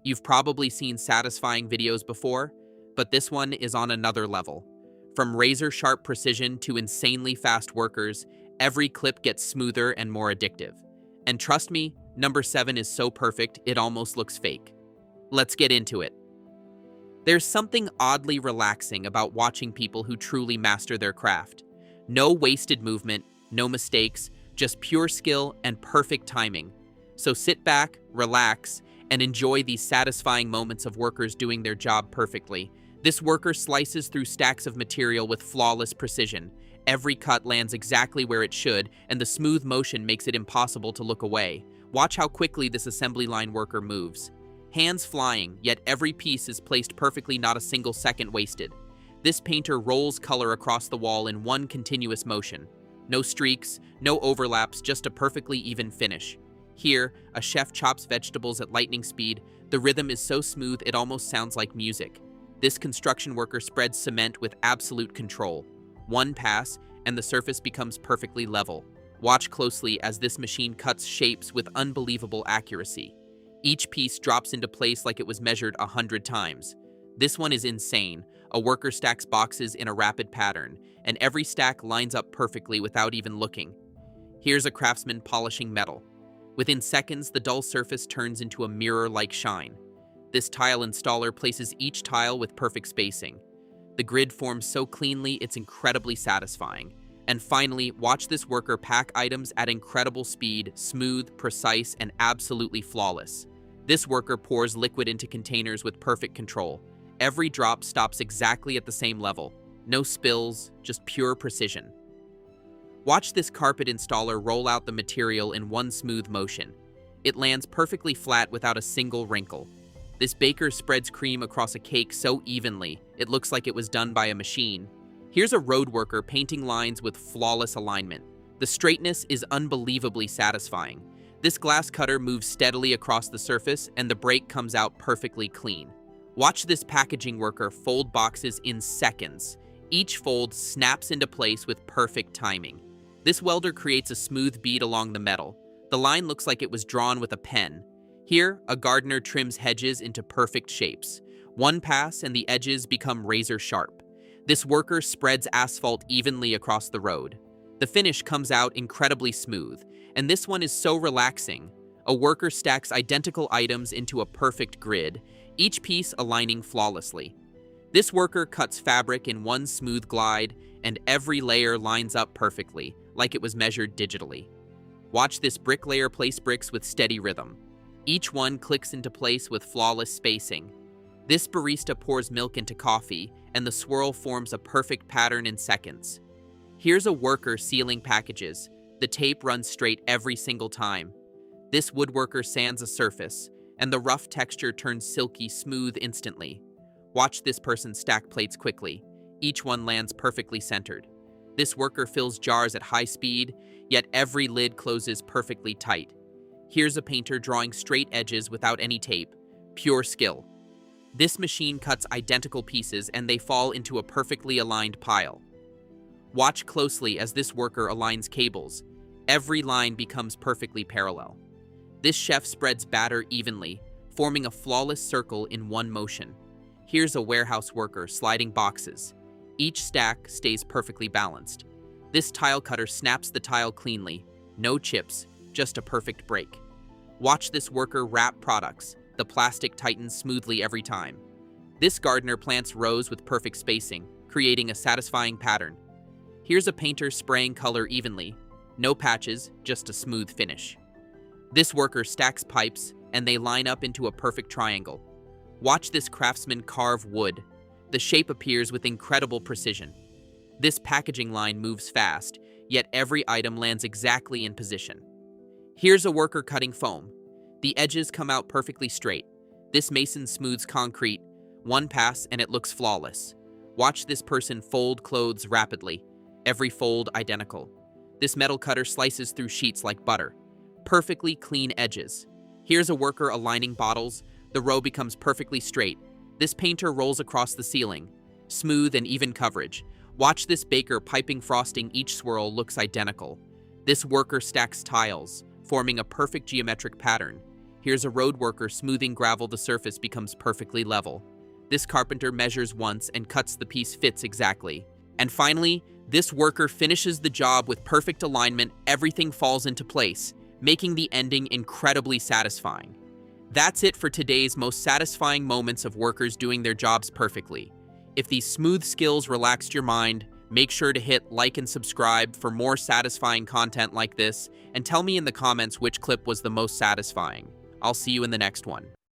You've probably seen satisfying videos before, but this one is on another level. From razor-sharp precision to insanely fast workers, every clip gets smoother and more addictive. And trust me, number 7 is so perfect it almost looks fake. Let's get into it. There's something oddly relaxing about watching people who truly master their craft. No wasted movement, no mistakes, just pure skill and perfect timing. So sit back, relax, and enjoy these satisfying moments of workers doing their job perfectly. This worker slices through stacks of material with flawless precision. Every cut lands exactly where it should, and the smooth motion makes it impossible to look away. Watch how quickly this assembly line worker moves. Hands flying, yet every piece is placed perfectly, not a single second wasted. This painter rolls color across the wall in one continuous motion. No streaks, no overlaps, just a perfectly even finish. Here, a chef chops vegetables at lightning speed. The rhythm is so smooth it almost sounds like music. This construction worker spreads cement with absolute control. One pass, and the surface becomes perfectly level. Watch closely as this machine cuts shapes with unbelievable accuracy. Each piece drops into place like it was measured 100 times. This one is insane. A worker stacks boxes in a rapid pattern, and every stack lines up perfectly without even looking. Here's a craftsman polishing metal. Within seconds, the dull surface turns into a mirror-like shine. This tile installer places each tile with perfect spacing. The grid forms so cleanly, it's incredibly satisfying. And finally, watch this worker pack items at incredible speed, smooth, precise, and absolutely flawless. This worker pours liquid into containers with perfect control. Every drop stops exactly at the same level. No spills, just pure precision. Watch this carpet installer roll out the material in one smooth motion. It lands perfectly flat without a single wrinkle. This baker spreads cream across a cake so evenly, it looks like it was done by a machine. Here's a road worker painting lines with flawless alignment. The straightness is unbelievably satisfying. This glass cutter moves steadily across the surface, and the break comes out perfectly clean. Watch this packaging worker fold boxes in seconds. Each fold snaps into place with perfect timing. This welder creates a smooth bead along the metal. The line looks like it was drawn with a pen. Here, a gardener trims hedges into perfect shapes. One pass and the edges become razor sharp. This worker spreads asphalt evenly across the road. The finish comes out incredibly smooth, and this one is so relaxing. A worker stacks identical items into a perfect grid, each piece aligning flawlessly. This worker cuts fabric in one smooth glide, and every layer lines up perfectly, like it was measured digitally. Watch this bricklayer place bricks with steady rhythm. Each one clicks into place with flawless spacing. This barista pours milk into coffee, and the swirl forms a perfect pattern in seconds. Here's a worker sealing packages. The tape runs straight every single time. This woodworker sands a surface, and the rough texture turns silky smooth instantly. Watch this person stack plates quickly. Each one lands perfectly centered. This worker fills jars at high speed, yet every lid closes perfectly tight. Here's a painter drawing straight edges without any tape. Pure skill. This machine cuts identical pieces and they fall into a perfectly aligned pile. Watch closely as this worker aligns cables. Every line becomes perfectly parallel. This chef spreads batter evenly, forming a flawless circle in one motion. Here's a warehouse worker sliding boxes. Each stack stays perfectly balanced. This tile cutter snaps the tile cleanly. No chips, just a perfect break. Watch this worker wrap products. The plastic tightens smoothly every time. This gardener plants rows with perfect spacing, creating a satisfying pattern. Here's a painter spraying color evenly. No patches, just a smooth finish. This worker stacks pipes, and they line up into a perfect triangle. Watch this craftsman carve wood. The shape appears with incredible precision. This packaging line moves fast, yet every item lands exactly in position. Here's a worker cutting foam. The edges come out perfectly straight. This mason smooths concrete. One pass and it looks flawless. Watch this person fold clothes rapidly. Every fold identical. This metal cutter slices through sheets like butter. Perfectly clean edges. Here's a worker aligning bottles. The row becomes perfectly straight. This painter rolls across the ceiling. Smooth and even coverage. Watch this baker piping frosting. Each swirl looks identical. This worker stacks tiles, forming a perfect geometric pattern. Here's a road worker smoothing gravel, the surface becomes perfectly level. This carpenter measures once and cuts the piece fits exactly. And finally, this worker finishes the job with perfect alignment, everything falls into place, making the ending incredibly satisfying. That's it for today's most satisfying moments of workers doing their jobs perfectly. If these smooth skills relaxed your mind, make sure to hit like and subscribe for more satisfying content like this, and tell me in the comments which clip was the most satisfying. I'll see you in the next one.